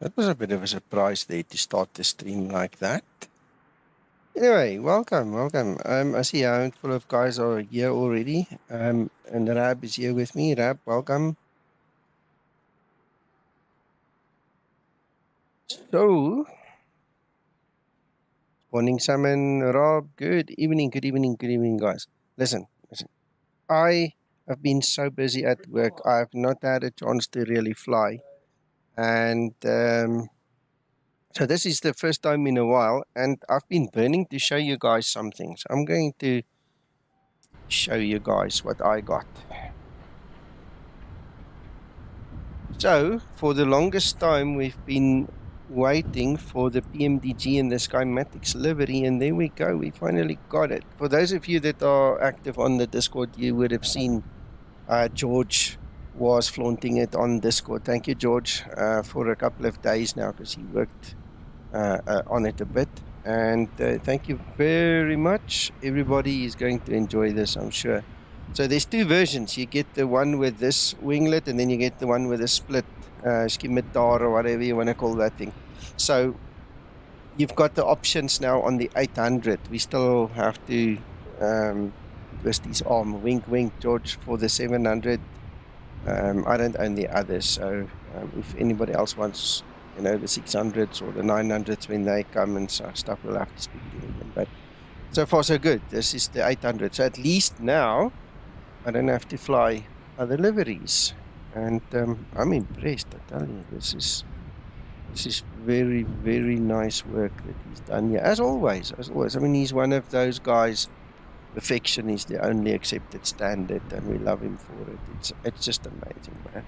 That was a bit of a surprise there to start the stream like that. Anyway, welcome. I see a handful of guys are here already. And Rab is here with me. Rab, welcome. So, morning, Simon, Rob. Good evening, guys. Listen. I have been so busy at work. I have not had a chance to really fly. And so this is the first time in a while, and I've been burning to show you guys something. So I'm going to show you guys what I got. So for the longest time, we've been waiting for the PMDG and the Skymatix livery, and there we go. We finally got it. For those of you that are active on the Discord, you would have seen George was flaunting it on Discord. Thank you, George, for a couple of days now, because he worked on it a bit. And thank you very much. Everybody is going to enjoy this, I'm sure. So there's two versions. You get the one with this winglet, and then you get the one with a split scimitar or whatever you want to call that thing. So you've got the options now on the 800. We still have to twist his arm. Wink, wink, George, for the 700. I don't own the others, so if anybody else wants, you know, the 600s or the 900s when they come and stuff, we'll have to speak to them. But so far, so good. This is the 800. So at least now, I don't have to fly other liveries. And I'm impressed, I tell you. This is very, very nice work that he's done here. As always. I mean, he's one of those guys. Perfection is the only accepted standard, and we love him for it. It's just amazing, man.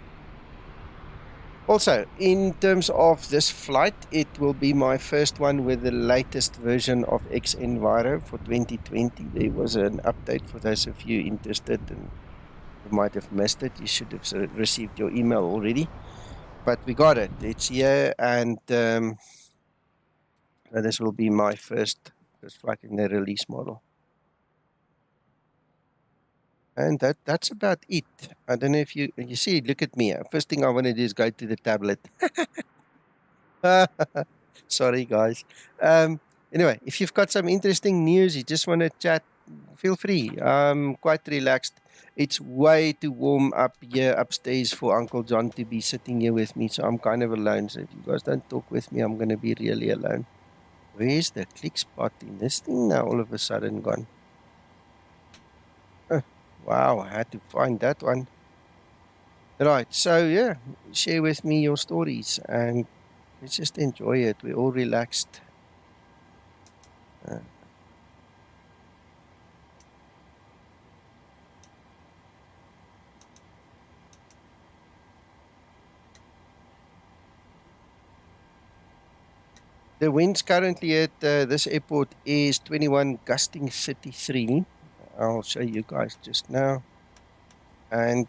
Also, in terms of this flight, it will be my first one with the latest version of X-Enviro for 2020. There was an update for those of you interested, and you might have missed it. You should have received your email already. But we got it. It's here, and this will be my first flight in the release model. And that's about it. I don't know if you see, look at me. First thing I want to do is go to the tablet. Sorry, guys. Anyway, if you've got some interesting news, you just want to chat, feel free. I'm quite relaxed. It's way too warm up here upstairs for Uncle John to be sitting here with me, so I'm kind of alone. So if you guys don't talk with me, I'm going to be really alone. Where's the click spot in this thing now all of a sudden gone? Wow, I had to find that one. Right, so yeah, share with me your stories and let's just enjoy it. We're all relaxed. The winds currently at this airport is 21, gusting 33. I'll show you guys just now. And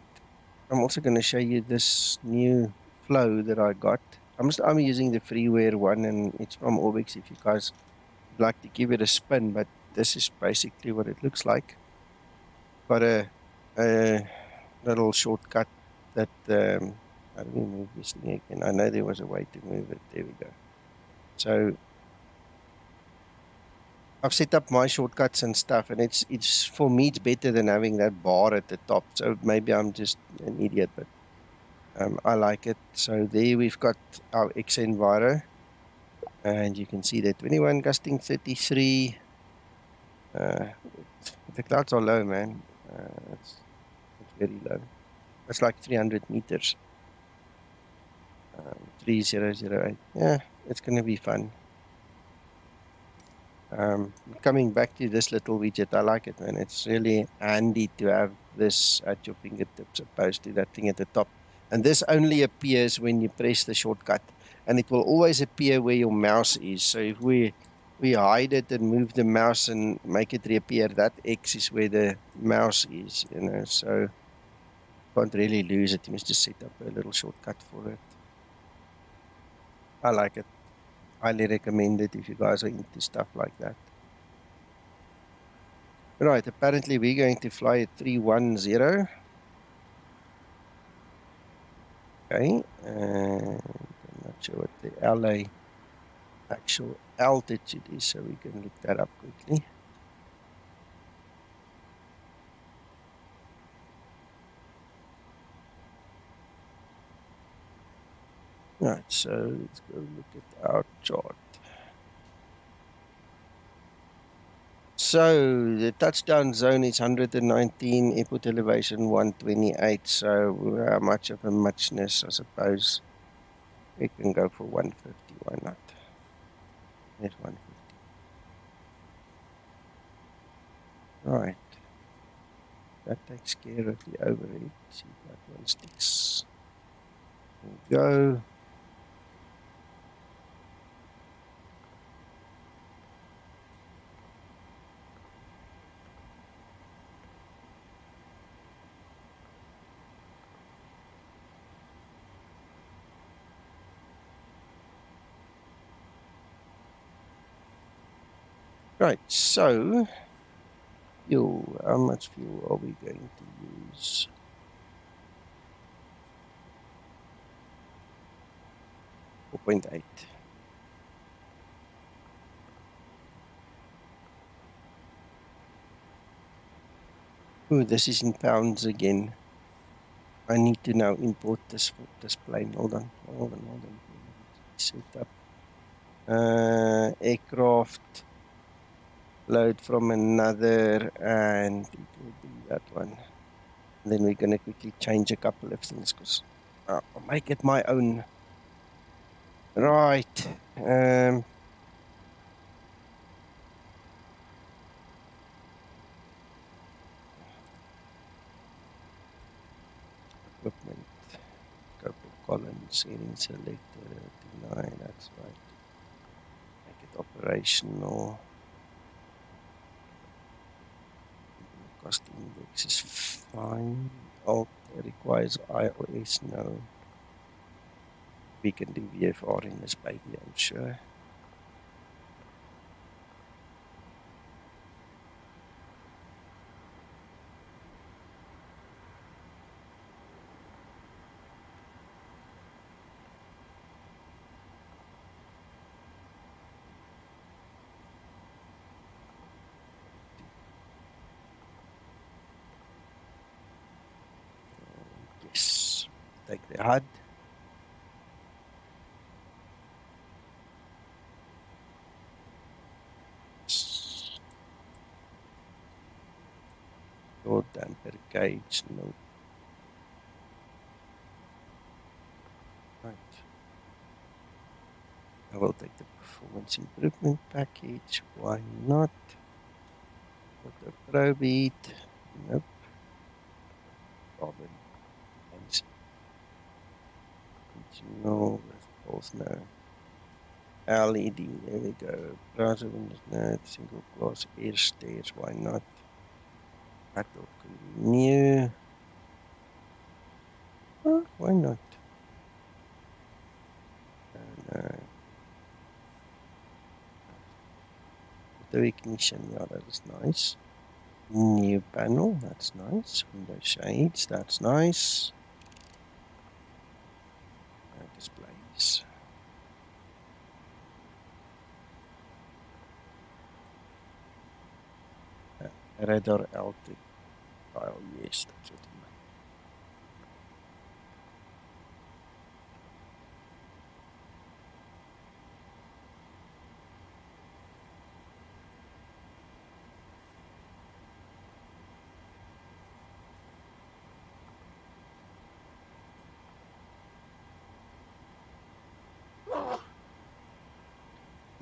I'm also going to show you this new flow that I got. I'm using the freeware one, and it's from Orbx if you guys would like to give it a spin, but this is basically what it looks like. Got a little shortcut that, how do we move this thing again? I know there was a way to move it. There we go. So I've set up my shortcuts and stuff, and it's for me, it's better than having that bar at the top. So maybe I'm just an idiot, but I like it. So there we've got our X-Enviro, and you can see that 21, gusting 33. The clouds are low, man. It's very low. It's like 300 meters. 3008. Yeah, it's going to be fun. Coming back to this little widget, I like it, man. It's really handy to have this at your fingertips opposed to that thing at the top. And this only appears when you press the shortcut, and it will always appear where your mouse is. So if we hide it and move the mouse and make it reappear, that X is where the mouse is, you know. So can't really lose it. You must just set up a little shortcut for it. I like it. Highly recommend it if you guys are into stuff like that. Right, apparently we're going to fly at 310. Okay, and I'm not sure what the LA actual altitude is, so we can look that up quickly. Right, so let's go look at our chart. So the touchdown zone is 119, airport elevation 128. So how much of a muchness, I suppose. We can go for 150, why not? There's 150. Right. That takes care of the overhead. See if that one sticks. There we go. Right, so fuel. How much fuel are we going to use? 4.8. Oh, this is in pounds again. I need to now import this plane. Hold on. Set up aircraft load from another, and it will be that one. And then we're going to quickly change a couple of things because I'll make it my own. Right. Equipment. Go for column, setting selector, deny, that's right. Make it operational. Cost index is fine. Alt requires iOS, no. We can do VFR in this baby, I'm sure. Yes, take the HUD. Door damper gauge, no. Right. I will take the performance improvement package. Why not? Auto pro beat. Nope. Carbon. Original. Both no. LED. There we go. Browser windows. No. Single class air stairs. Why not? Battle new. Oh, why not? And, the ignition, yeah, that is nice. New panel, that's nice. Window shades, that's nice. Displays. Radar altitude tile, yes, that's what I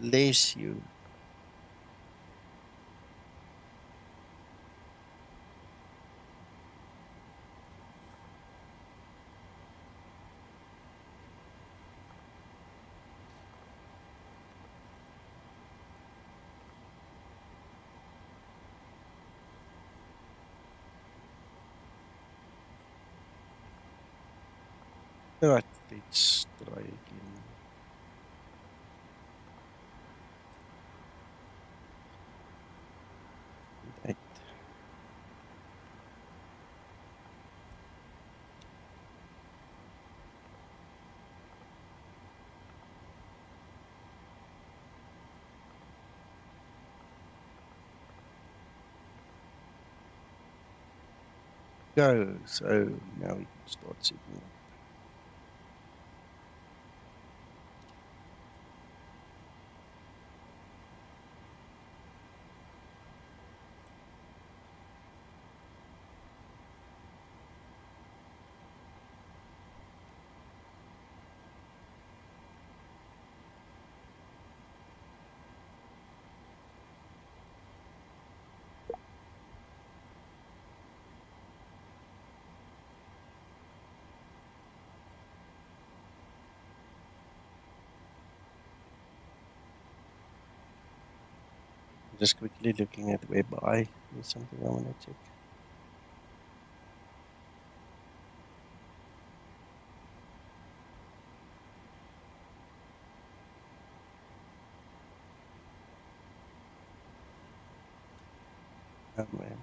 mean. Bless you. Right, let's try again. Right. Go. So now we can start setting up. Just quickly looking at WebEye. There's something I want to check. Oh man.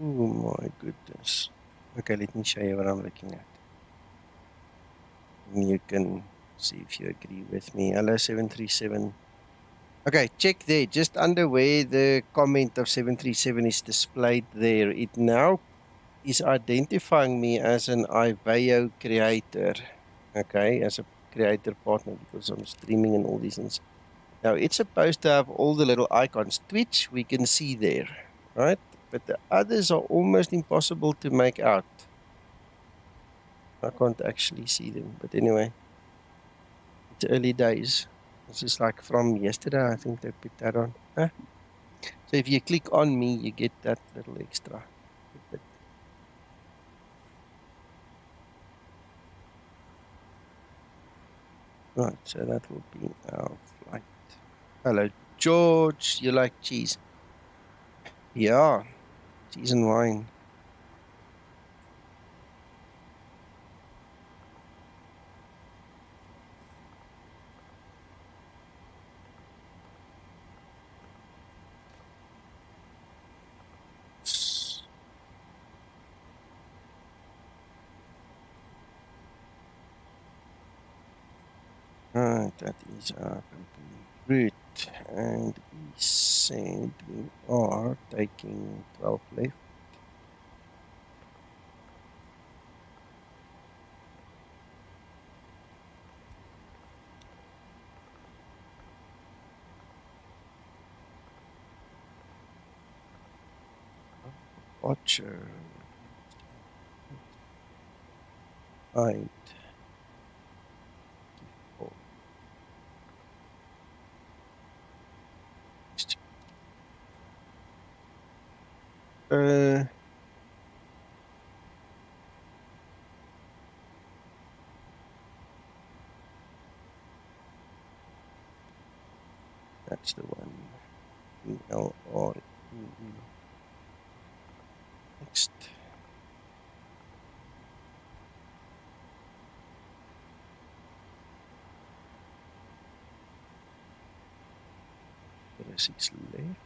Oh my goodness. Okay, let me show you what I'm looking at. And you can see if you agree with me. Hello 737. Okay, check there. Just under where the comment of 737 is displayed there. It now is identifying me as an EBAYE creator. Okay, as a creator partner because I'm streaming and all these things. Now it's supposed to have all the little icons. Twitch, we can see there, right? But the others are almost impossible to make out. I can't actually see them. But anyway, it's early days. This is like from yesterday, I think they put that on. Huh? So if you click on me, you get that little extra bit. Right, so that will be our flight. Hello, George. You like cheese? Yeah, cheese and wine. Right, that is our company route. And we said we are taking 12 left. Watcher. Right. Uh, that's the one. ELR. Next. There are 6 left.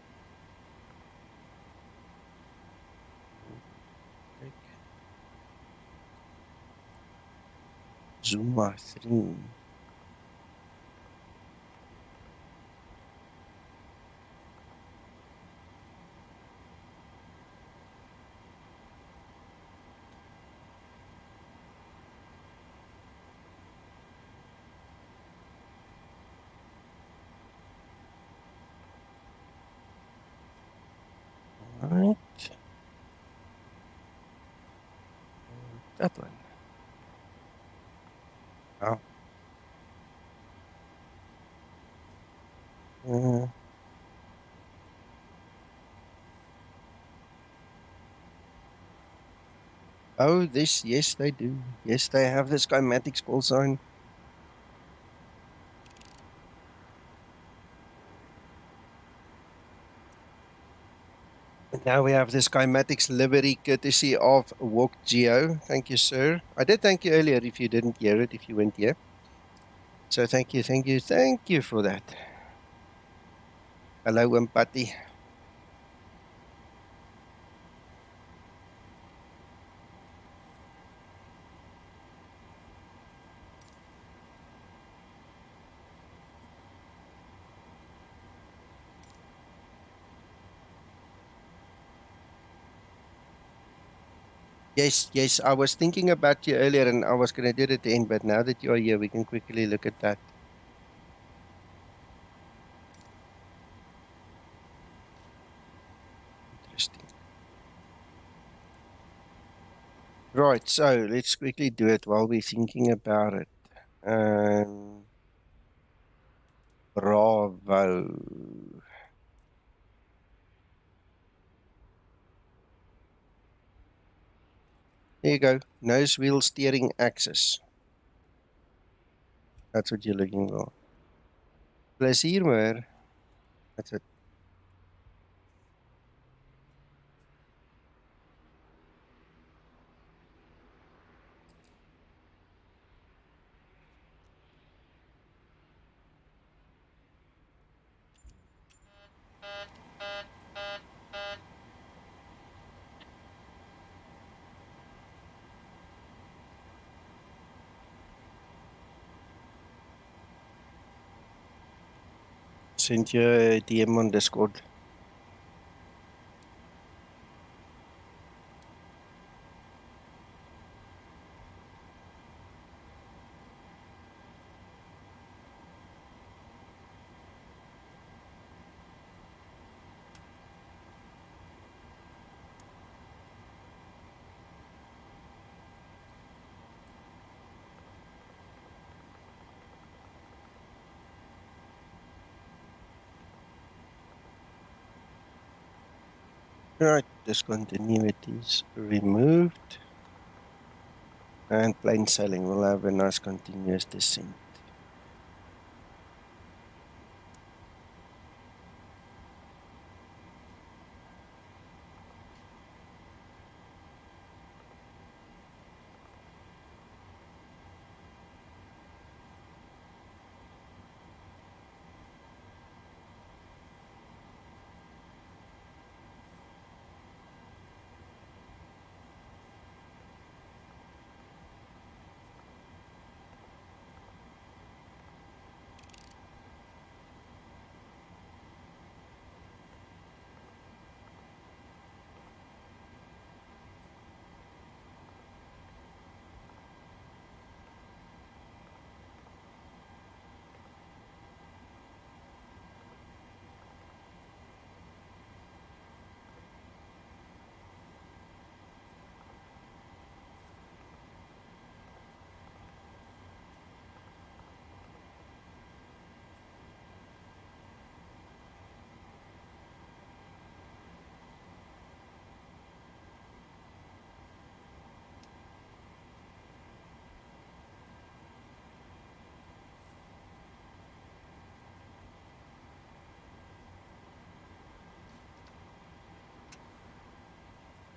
Take Zuma 3. Right. That one. Oh. Oh, this, yes, they do. Yes, they have the Skymatix call sign. And now we have the Skymatix livery courtesy of Walk Geo. Thank you, sir. I did thank you earlier if you didn't hear it, if you weren't here. So thank you for that. Hello, Empathy. Yes. I was thinking about you earlier and I was going to do it at the end, but now that you are here, we can quickly look at that. Interesting. Right, so let's quickly do it while we're thinking about it. Bravo. There you go. Nose wheel steering axis. That's what you're looking for. Plezier maar. That's it. Send you a DM on Discord. Right, discontinuities removed. And plain sailing will have a nice continuous descent.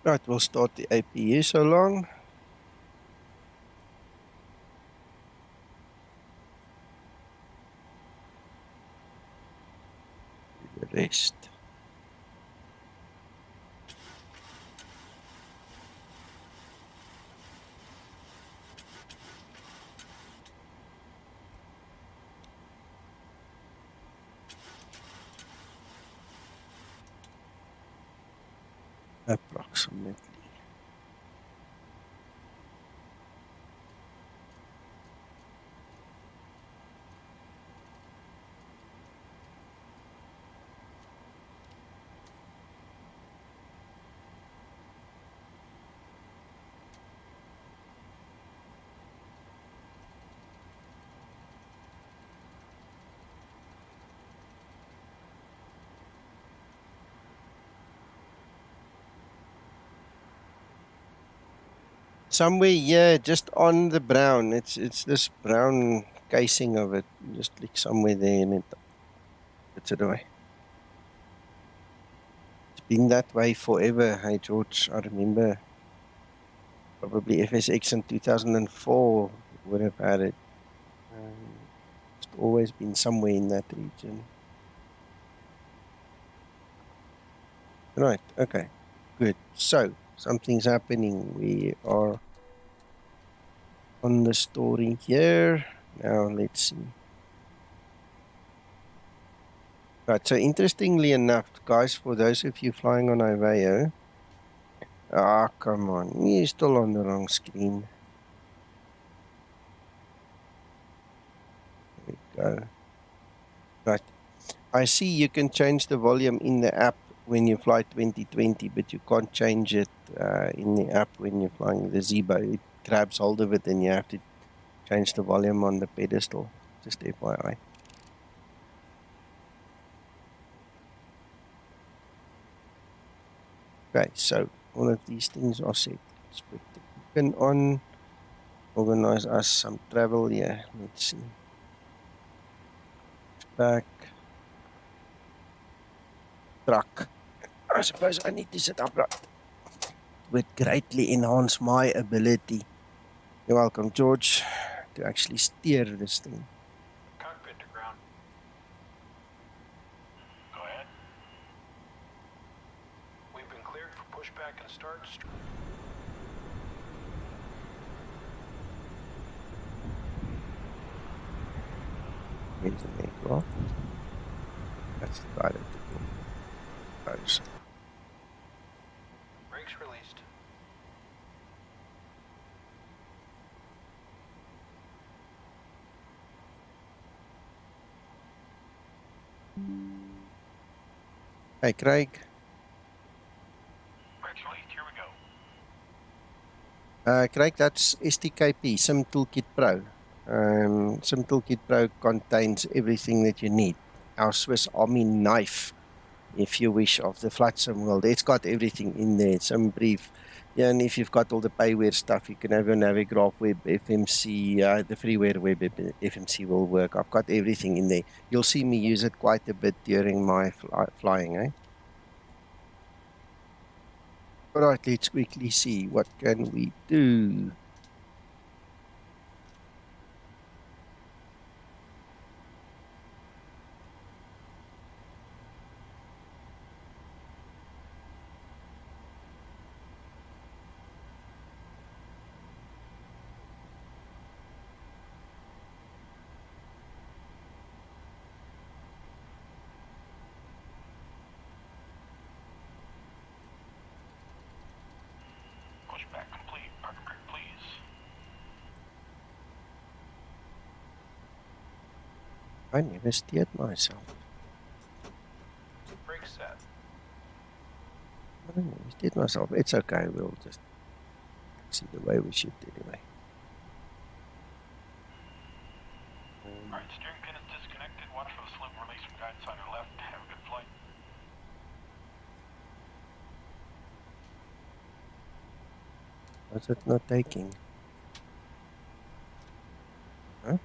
Right, we'll start the APU so long. Do the rest. Approximately. Somewhere here, just on the brown. It's this brown casing of it. Just click somewhere there and it puts it away. It's been that way forever. Hey George, I remember probably FSX in 2004 would have had it. It's always been somewhere in that region. Right, okay, good. So, something's happening. We are on the story here. Now, let's see. Right, so interestingly enough, guys, for those of you flying on EBAYE, Ah, come on. You're still on the wrong screen. There we go. Right. I see you can change the volume in the app when you fly 2020, but you can't change it in the app when you're flying the Zebo. It grabs hold of it and you have to change the volume on the pedestal. Just FYI. Okay, so all of these things are set. Let's put the beacon on. Organize us some travel here. Let's see. Back. Truck. I suppose I need to sit upright. It would greatly enhance my ability. You're welcome, George, to actually steer this thing. Cockpit to ground. Go ahead. We've been cleared for pushback and start. Here's the aircraft. That's the guy that goes. Brakes released. Hey, Craig. Brakes released. Here we go. Craig, that's STKP, Sim Toolkit Pro. Sim Toolkit Pro contains everything that you need. Our Swiss Army knife, if you wish, of the flight sim world. It's got everything in there. Some brief. Yeah, and if you've got all the payware stuff, you can have your Navigraph web, FMC, the freeware web, FMC will work. I've got everything in there. You'll see me use it quite a bit during my flying, eh? All right, let's quickly see what can we do. Pushback complete. Parking brake, please. I never steered myself. Brake set. I never steered myself. It's okay. We'll just see the way we should anyway. Alright, steering pin is disconnected. Watch for the slip release from guidance on your left. Have a good flight. What's it not taking? Huh?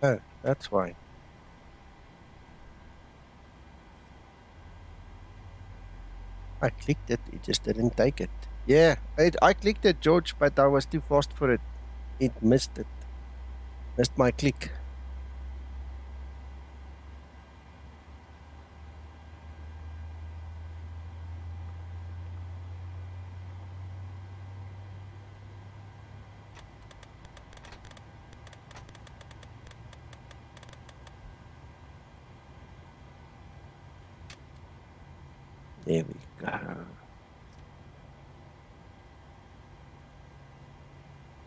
Oh, that's why. I clicked it, it just didn't take it. Yeah, I clicked it, George, but I was too fast for it. It missed it. Missed my click. There we go.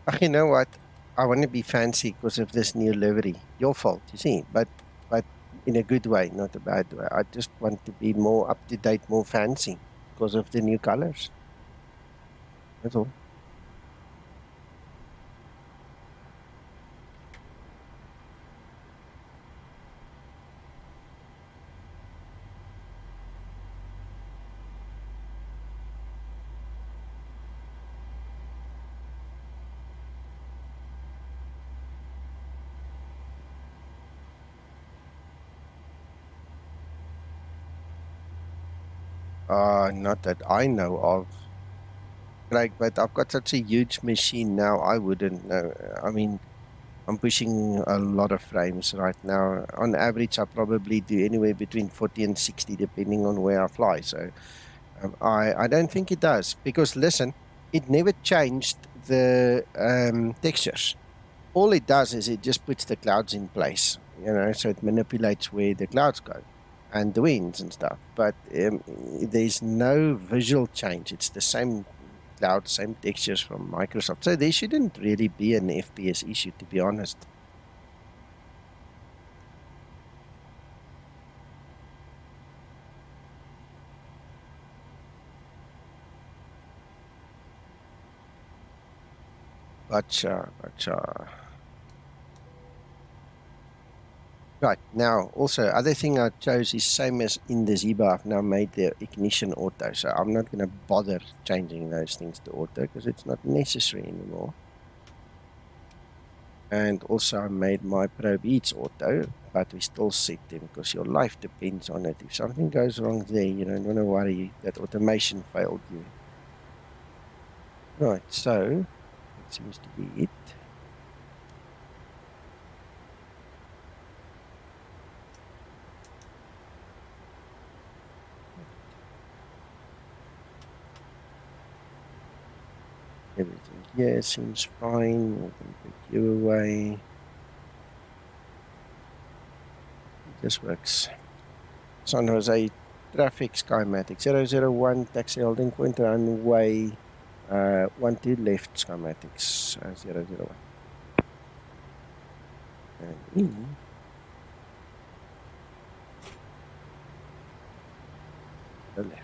Ach, you know what? I want to be fancy because of this new livery. Your fault, you see, but in a good way, not a bad way. I just want to be more up to date, more fancy because of the new colors. That's all. Not that I know of. Like, but I've got such a huge machine now, I wouldn't know. I mean, I'm pushing a lot of frames right now. On average, I probably do anywhere between 40 and 60, depending on where I fly. So I don't think it does. Because, listen, it never changed the textures. All it does is it just puts the clouds in place, you know, so it manipulates where the clouds go. and the winds and stuff. But there's no visual change. It's the same cloud, same textures from Microsoft. So there shouldn't really be an FPS issue, to be honest. Gotcha. Right, now also other thing I chose is same as in the Zeba. I've now made the ignition auto, so I'm not going to bother changing those things to auto because it's not necessary anymore. And also I made my probe heats auto, but we still set them because your life depends on it. If something goes wrong there, you don't want to worry that automation failed you. Right, so that seems to be it. Everything here seems fine. We can put you away. This works. San Jose traffic Skymatix 001 taxi holding point runway 12 left Skymatix 001. And in the left.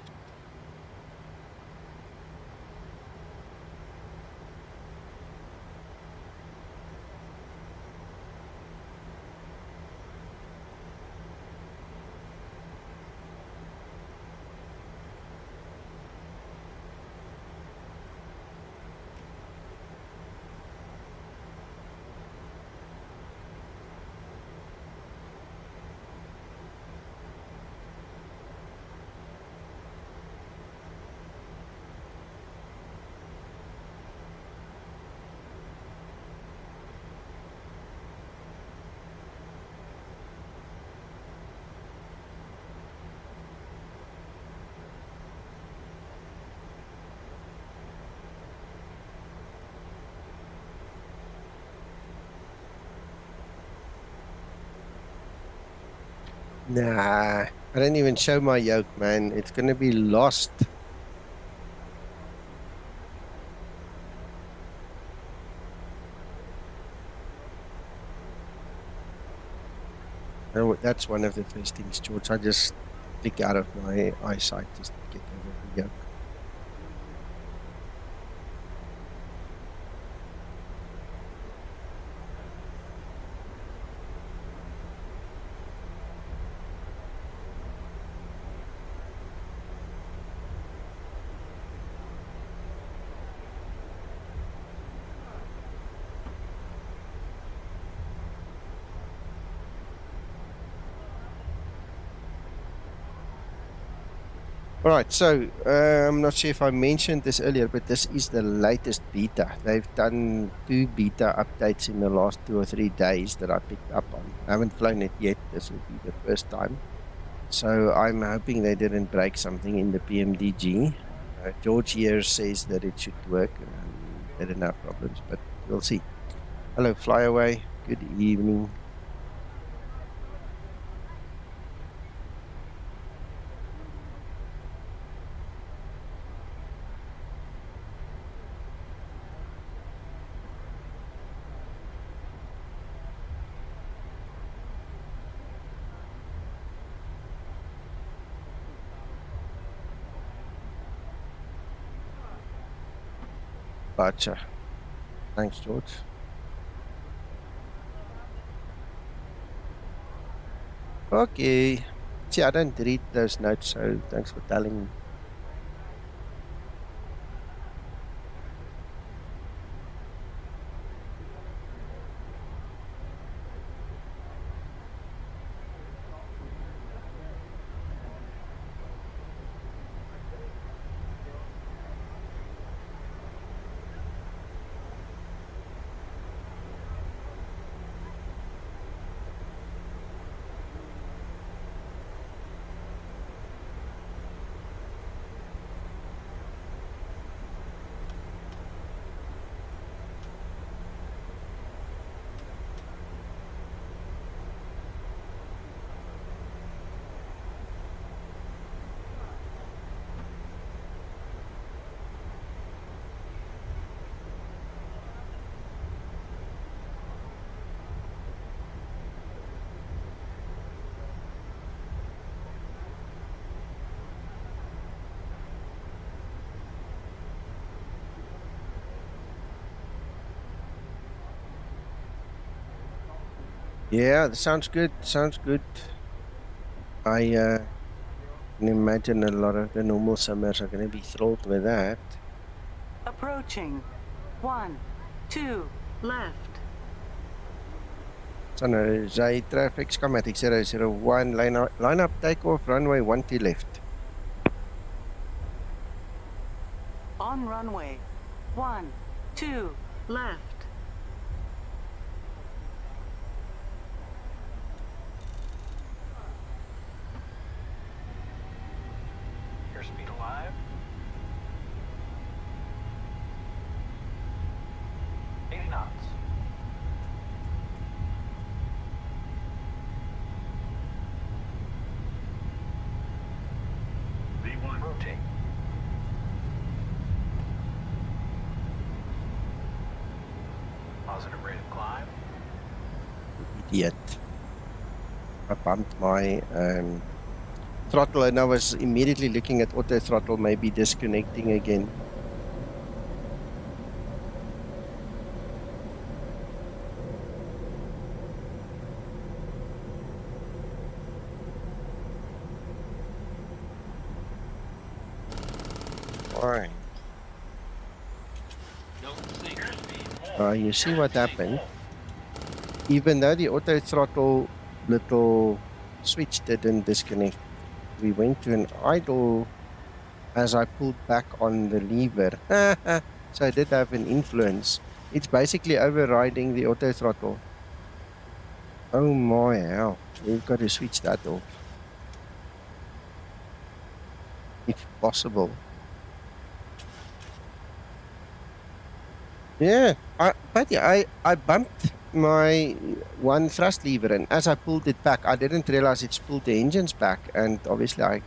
Nah, I didn't even show my yoke, man. It's gonna be lost. Oh, that's one of the first things, George. I just click out of my eyesight just to get over the yoke. All right, so I'm not sure if I mentioned this earlier, but this is the latest beta. They've done 2 beta updates in the last 2 or 3 days that I picked up on. I haven't flown it yet. This will be the first time. So I'm hoping they didn't break something in the PMDG. George here says that it should work. They didn't have problems, but we'll see. Hello, Flyaway. Good evening. Gotcha. Thanks, George. Okay. See, I don't read those notes, so thanks for telling me. Yeah, that sounds good. Sounds good. I can imagine a lot of the normal summers are going to be thrilled with that. Approaching. 1, 2, left. San Jose traffic, Skymatix 001, line up, takeoff, runway 12 left. On runway. 1, 2, left. Airspeed alive. 80 knots. V1. Rotate. Positive rate of climb. Idiot. I bumped my throttle and I was immediately looking at auto throttle, maybe disconnecting again. Fine. You see what happened? Even though the auto throttle little switch didn't disconnect, we went to an idle as I pulled back on the lever. So I did have an influence. It's basically overriding the auto throttle. Oh my hell. We've got to switch that off. If possible. Yeah, I bumped my one thrust lever, and as I pulled it back, I didn't realize it's pulled the engines back, and obviously I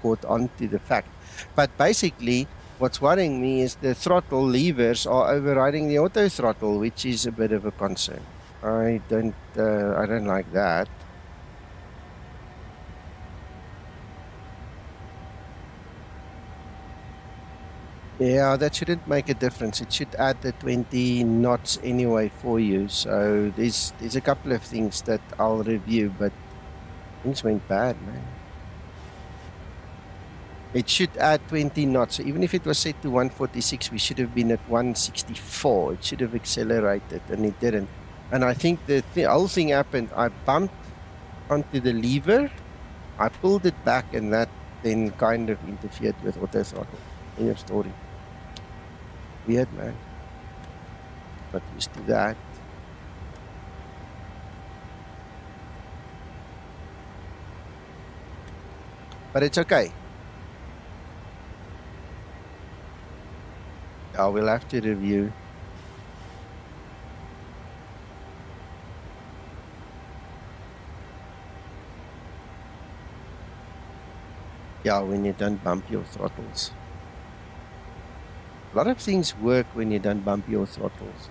caught on to the fact. But basically, what's worrying me is the throttle levers are overriding the auto throttle, which is a bit of a concern. I don't like that. Yeah, that shouldn't make a difference. It should add the 20 knots anyway for you. So there's a couple of things that I'll review, but things went bad, man. It should add 20 knots. So even if it was set to 146, we should have been at 164. It should have accelerated, and it didn't. And I think the whole thing happened. I bumped onto the lever, I pulled it back, and that then kind of interfered with auto throttle. End of story. Weird, man. Not used to that. But it's okay. Yeah, we'll have to review. Yeah, when you don't bump your throttles. A lot of things work when you don't bump your throttles.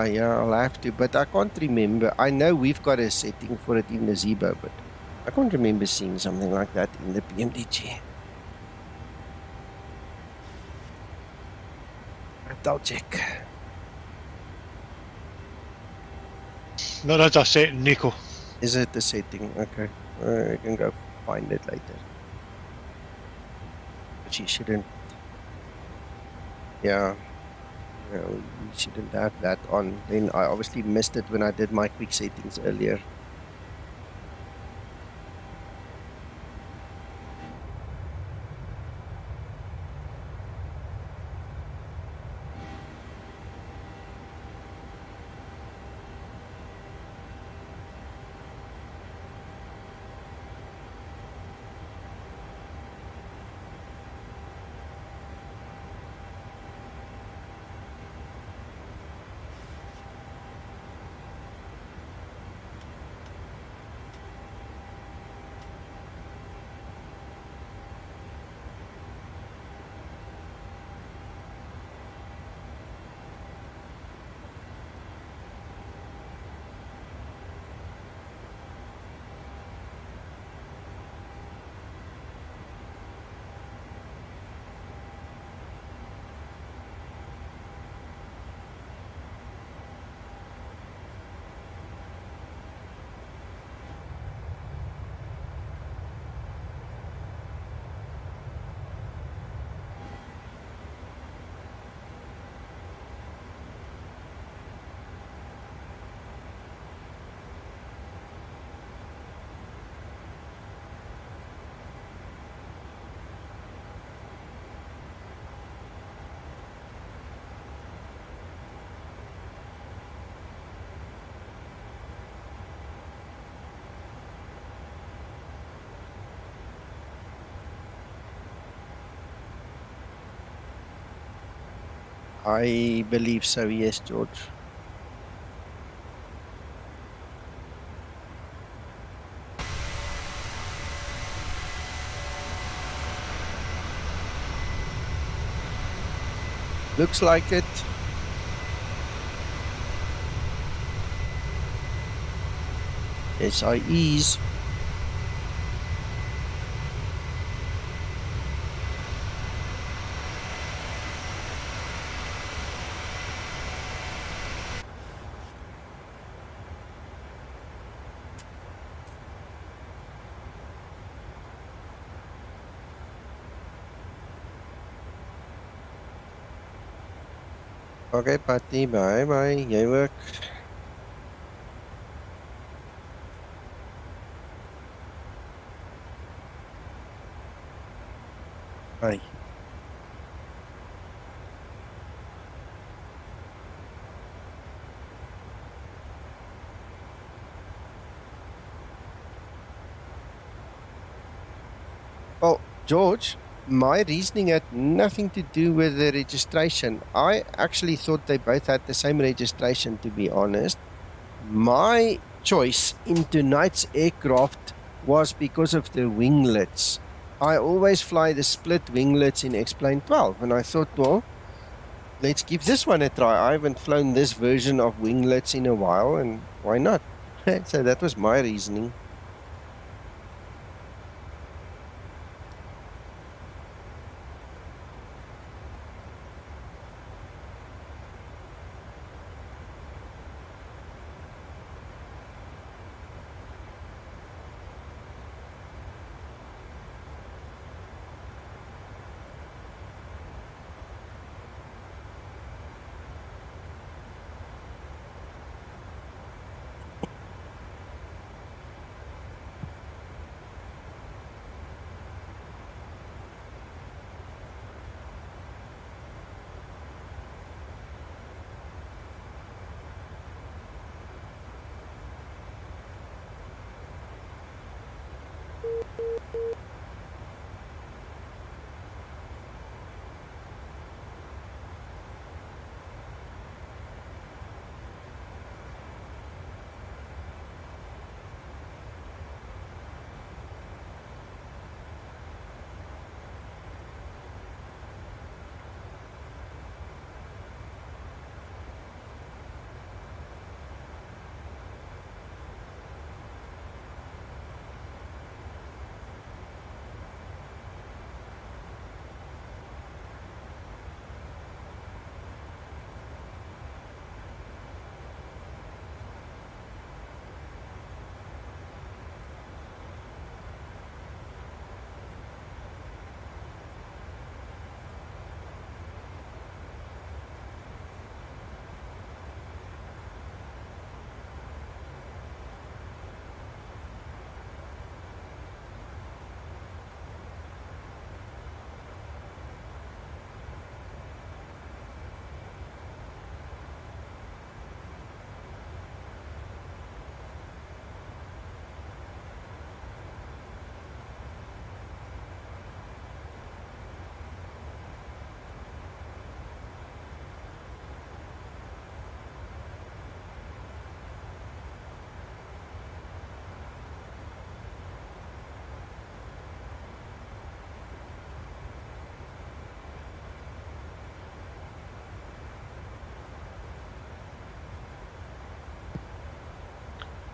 Yeah, I'll have to, but I can't remember. I know we've got a setting for it in the Zebo, but I can't remember seeing something like that in the PMDG. I'll check. No, that's a setting, Nico. Is it the setting? Okay. I can go find it later. But you shouldn't. Yeah. You know, you shouldn't have that on. Then I obviously missed it when I did my quick settings earlier. I believe so, yes, George. Looks like it. SIEs. Okay, Patty, bye-bye. Jy ook. Bye. Well, George, my reasoning had nothing to do with the registration. I actually thought they both had the same registration, to be honest. My choice in tonight's aircraft was because of the winglets. I always fly the split winglets in X-Plane 12, and I thought, well, let's give this one a try. I haven't flown this version of winglets in a while, and why not? So that was my reasoning.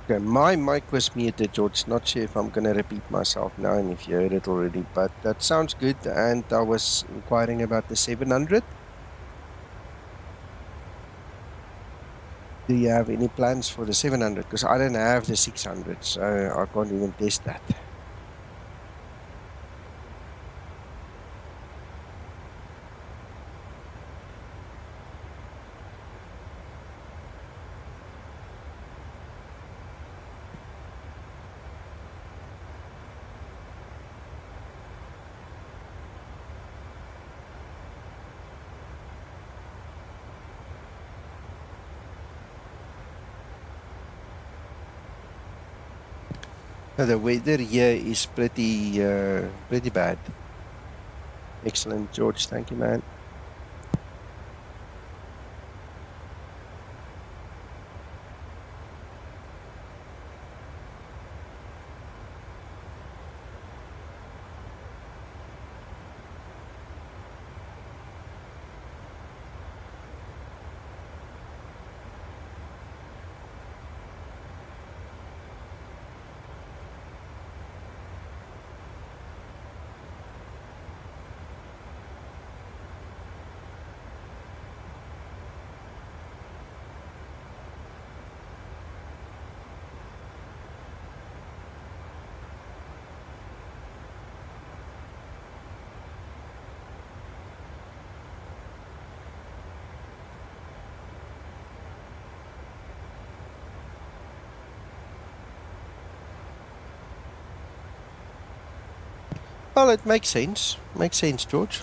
Okay, my mic was muted, George. Not sure if I'm going to repeat myself now and if you heard it already, but that sounds good. And I was inquiring about the 700. Do you have any plans for the 700? Because I don't have the 600, so I can't even test that. The weather here is pretty bad. Excellent, George. Thank you, man. Well, it makes sense. Makes sense, George.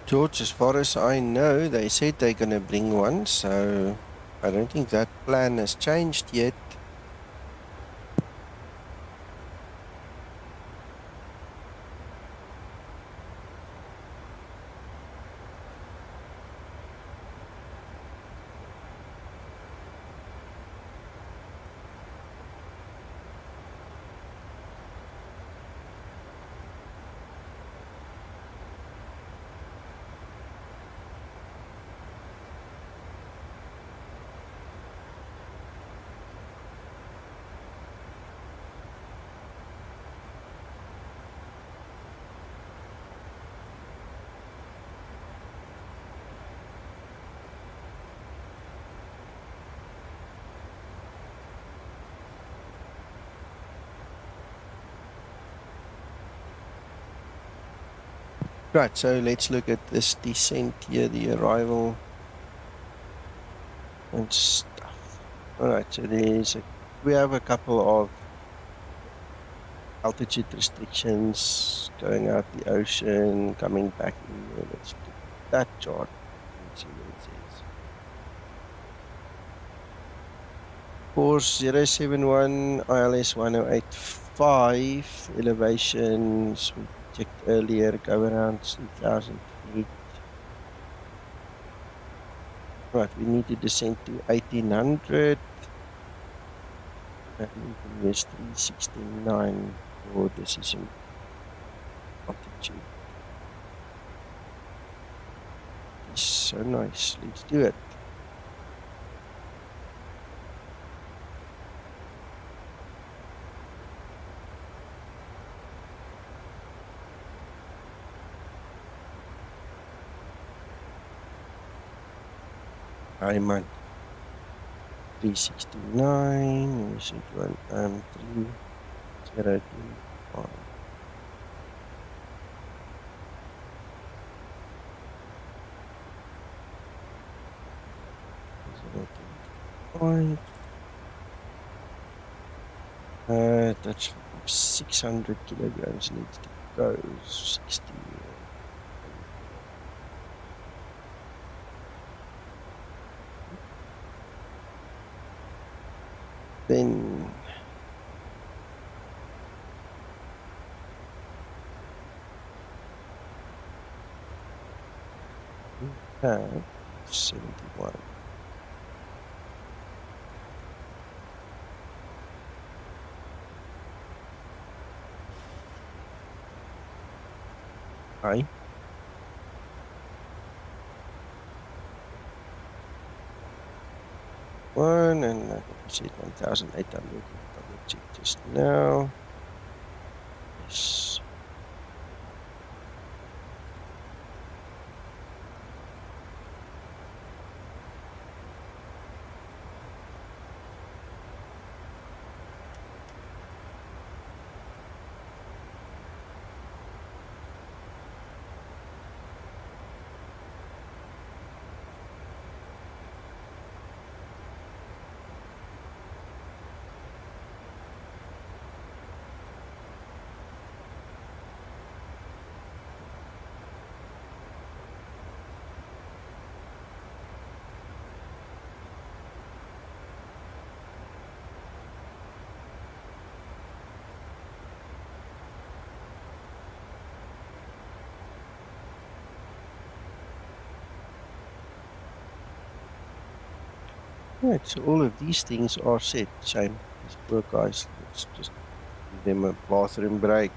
George, as far as I know, they said they're going to bring one, so I don't think that plan has changed yet. Right, so let's look at this descent here, the arrival and stuff. All right, so we have a couple of altitude restrictions going out the ocean, coming back in there. Let's look at that chart and see what it says. Course 071 ILS 1085 elevations we checked earlier go around 3,000 feet. Right, we need to descend to 1800 and we can use 369 for decision altitude. It's so nice. Let's do it. Hi man. 369, we should run 3025. That's 600 kilograms needs to go. 60. Then we have 71. Hi. One and I said 1,800. Double check just now. Yes. Right, so all of these things are set. Shame. These poor guys. Let's just give them a bathroom break.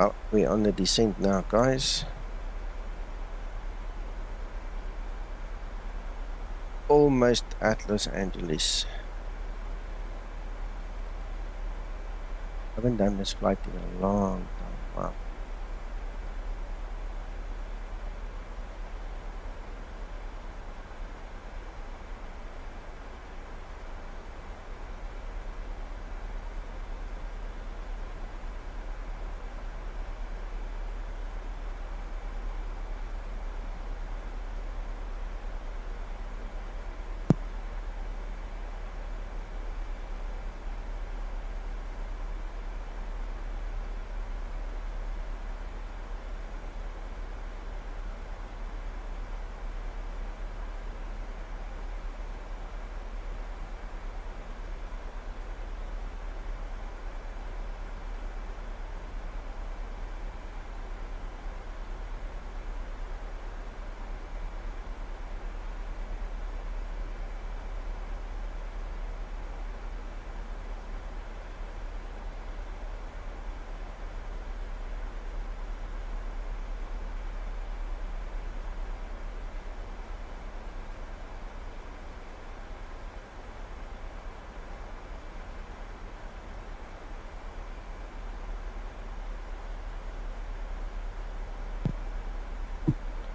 Oh, we're on the descent now, guys. Almost at Los Angeles. Haven't done this flight in a long time. Wow.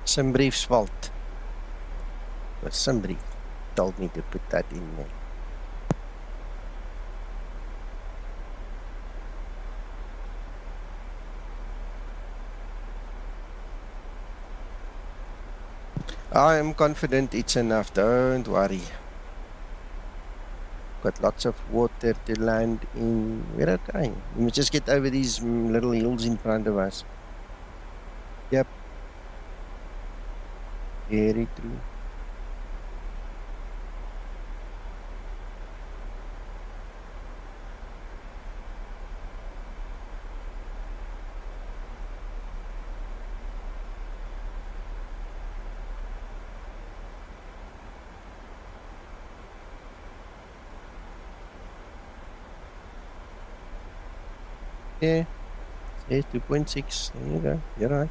Some brief's fault. But some brief told me to put that in there. I am confident it's enough, don't worry. Got lots of water to land in. We're okay. We must just get over these little hills in front of us. Yep. Very true. Yeah. Say 2.6. There you go. You're right.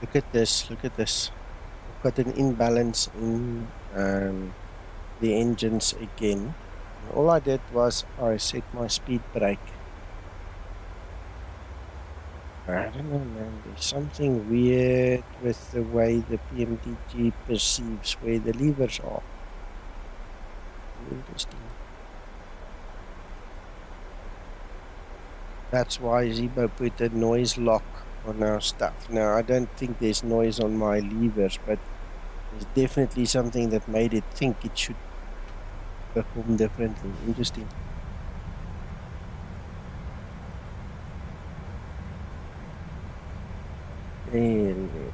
Look at this. Look at this. got an imbalance in the engines again. And all I did was I set my speed brake. I don't know, man. There's something weird with the way the PMDG perceives where the levers are. Interesting. That's why Zebo put a noise lock on our stuff. Now, I don't think there's noise on my levers, but there's definitely something that made it think it should perform differently. Interesting. Very, very.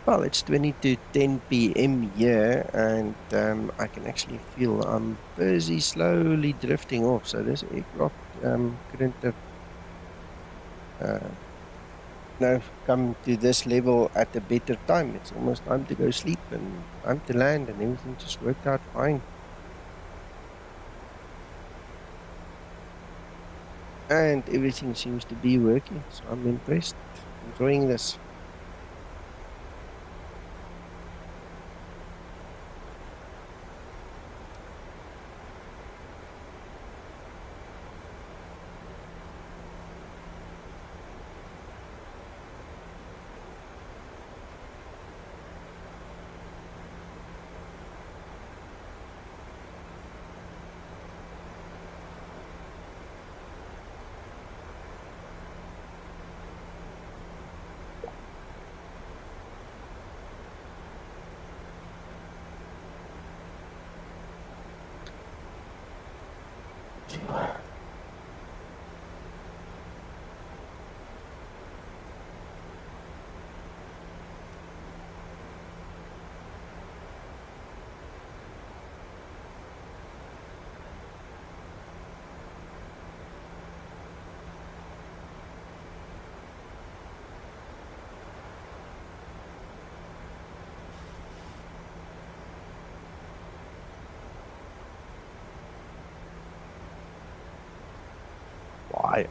Well, it's 20 to 10 p.m. here, and I can actually feel I'm busy slowly drifting off. So this aircraft couldn't have come to this level at a better time. It's almost time to go sleep and time to land, and everything just worked out fine. And everything seems to be working, so I'm impressed, enjoying this. Wild.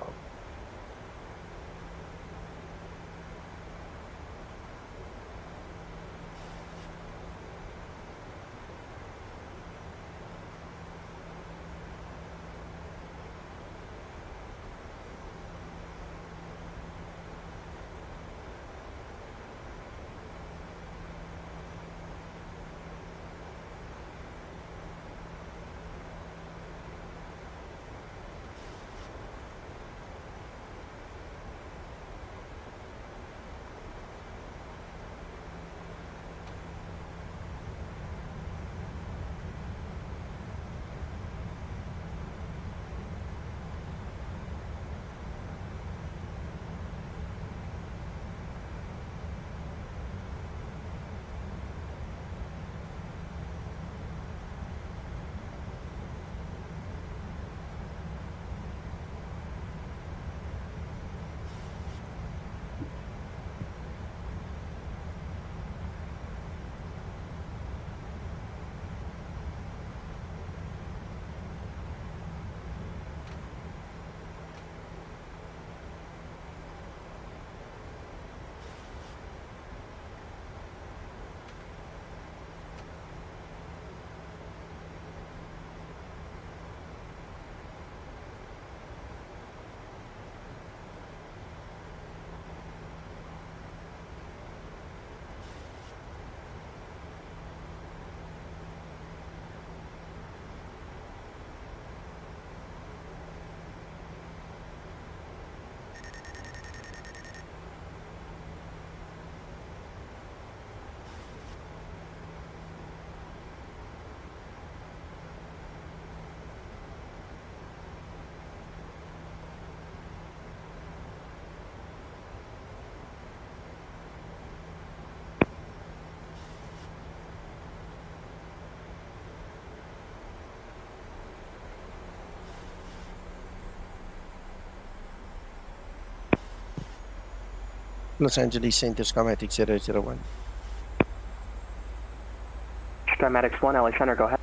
Los Angeles Center, Skymatix 001. Skymatix 1, LA Center, go ahead.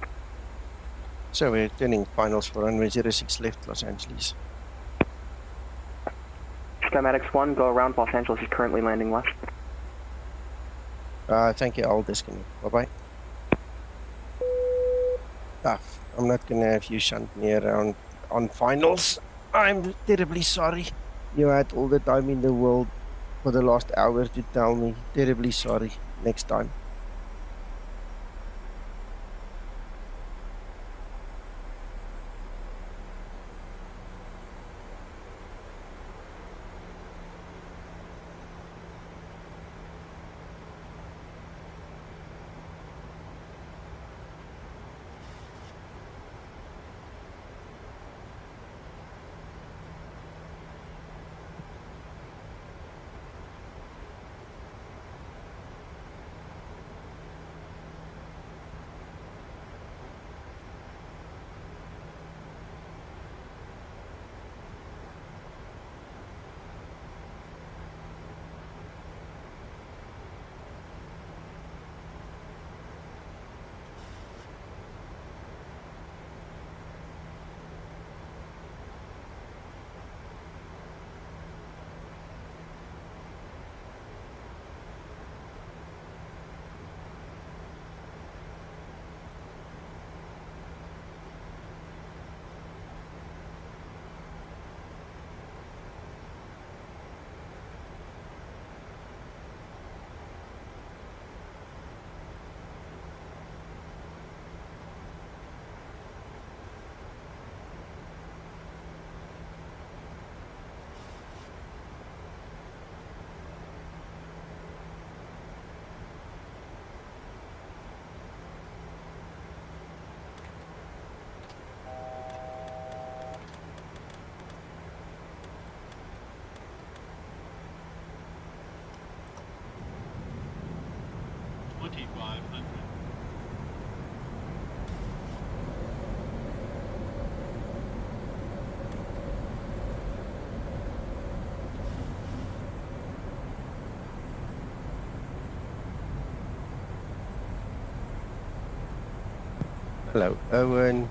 So we're turning finals for runway 06 left, Los Angeles. Skymatix 1, go around. Los Angeles is currently landing left. Thank you, I'll disconnect. Bye-bye. I'm not gonna have you shunt me around on finals. I'm terribly sorry. You had all the time in the world for the last hour to tell me. Terribly sorry. Next time. Hello, Owen.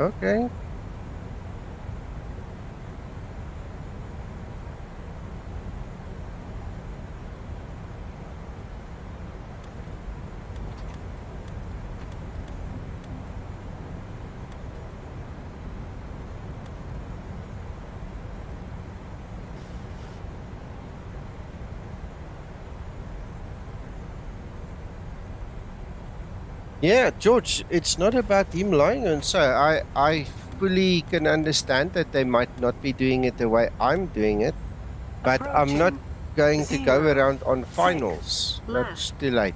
Okay. Yeah, George, it's not about him lying, and so I fully can understand that they might not be doing it the way I'm doing it, but I'm not Approaching. going to go 0, around on 6, finals. left. That's too late.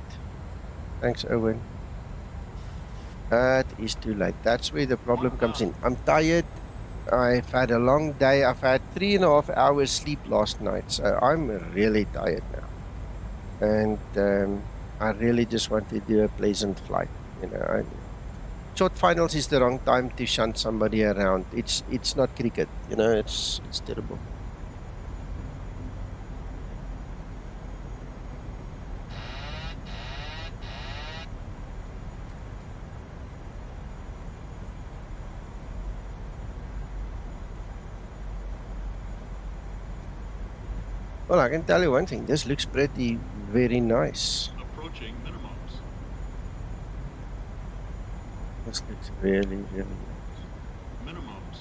Thanks, Owen. That is too late. That's where the problem comes in. I'm tired. I've had a long day. I've had 3.5 hours sleep last night, so I'm really tired now. And I really just want to do a pleasant flight. You know, short finals is the wrong time to shunt somebody around. It's not cricket. You know, it's terrible. Well, I can tell you one thing. This looks pretty very nice. Approaching minimums. This looks really, really nice. Minimums.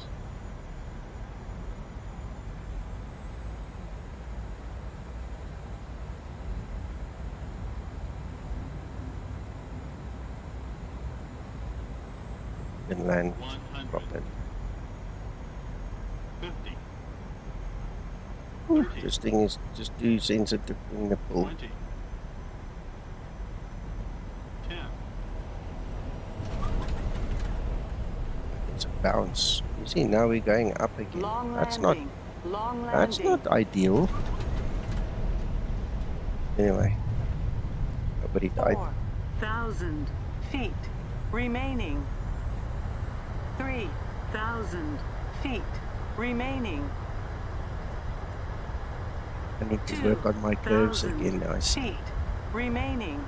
Can land 100. properly. 50. Ooh, 30. this thing is just too sensitive in the pool. 20. 10. It's a bounce. You see, now we're going up again. Long That's landing. Long That's landing. not ideal. Anyway, nobody died. 4,000 feet remaining. 3,000 feet remaining. I need to work on my curves again now. I see. Feet remaining.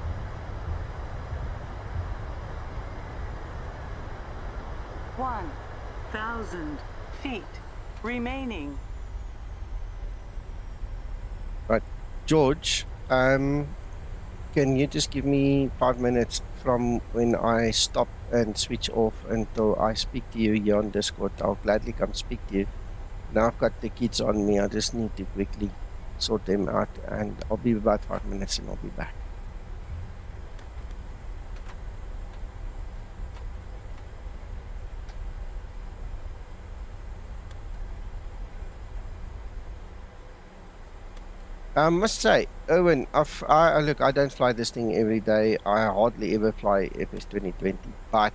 One 1,000 feet remaining. Right, George, can you just give me 5 minutes from when I stop and switch off until I speak to you here on Discord? I'll gladly come speak to you. Now I've got the kids on me. I just need to quickly sort them out, and I'll be about 5 minutes and I'll be back. I must say, Owen, look, I don't fly this thing every day. I hardly ever fly FS 2020, but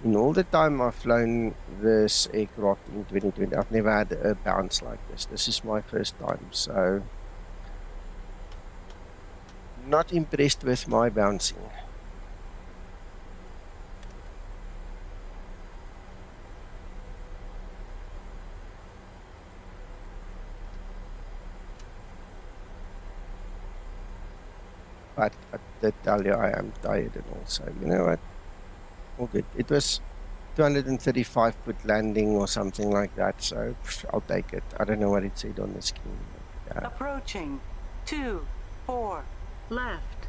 in all the time I've flown this aircraft in 2020, I've never had a bounce like this. This is my first time, so not impressed with my bouncing. But I did tell you I am tired, and also, you know what? All good. It was 235-foot landing or something like that, so I'll take it. I don't know what it said on the screen. But, Approaching 2-4 left.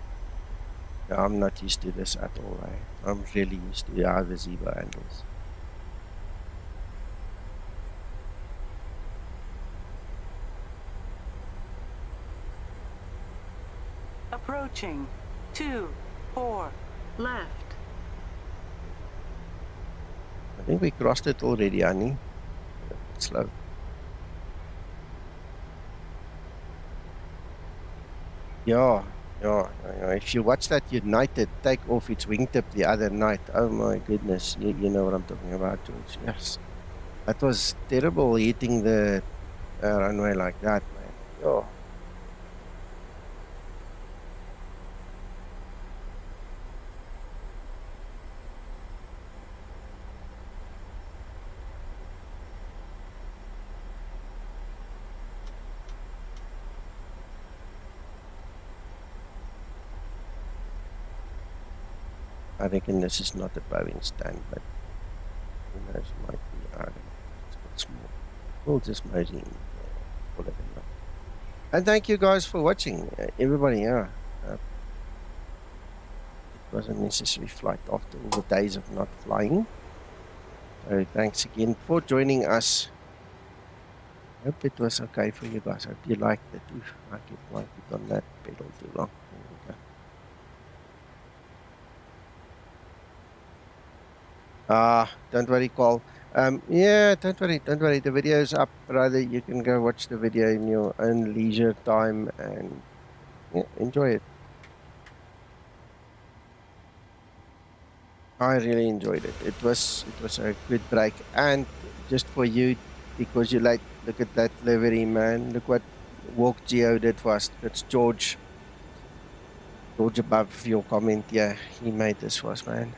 I'm not used to this at all. I'm really used to how the zebra handles. Approaching 2-4 left. I think we crossed it already, Annie. Slow. Yeah, Yeah. If you watch that United take off its wingtip the other night, oh my goodness, you know what I'm talking about, George. Yes. That was terrible hitting the runway like that, man. Yeah. I reckon this is not a Boeing stand, but who knows, might be. I don't know. It's a bit small. We'll just merge in. We'll let them know. And thank you guys for watching. Everybody, yeah. It was a necessary flight after all the days of not flying. So thanks again for joining us. Hope it was okay for you guys. Hope you liked it. Oof, I kept my foot on that pedal too long. There we go. Don't worry, Cole. Yeah, don't worry. The video is up, brother. You can go watch the video in your own leisure time and yeah, enjoy it. I really enjoyed it. It was a good break, and just for you, because you like look at that livery, man. Look what Walk Geo did for us. That's George. George above your comment. Yeah, he made this for us, man.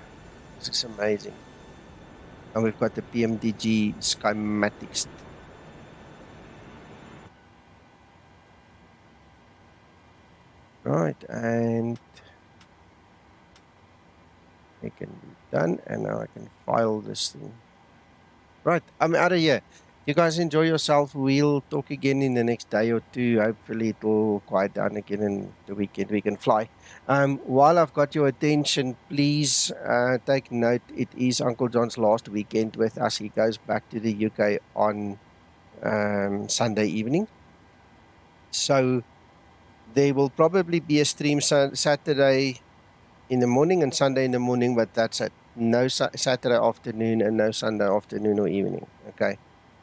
This is amazing. And we've got the PMDG Skymatix. Right, and it can be done, and now I can file this thing. Right, I'm out of here. You guys enjoy yourself. We'll talk again in the next day or two. Hopefully it will quiet down again and the weekend we can fly. While I've got your attention, please take note. It is Uncle John's last weekend with us. He goes back to the UK on Sunday evening. So there will probably be a stream Saturday in the morning and Sunday in the morning, but that's it. No Saturday afternoon and no Sunday afternoon or evening. Okay.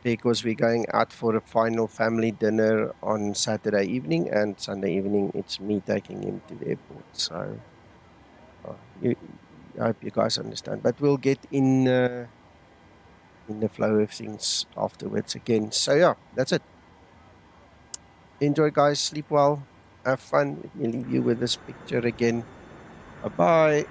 Because we're going out for a final family dinner on Saturday evening, and Sunday evening it's me taking him to the airport. So I hope you guys understand. But we'll get in the flow of things afterwards again. So yeah, that's it. Enjoy, guys. Sleep well. Have fun. Let me leave you with this picture again. Bye-bye.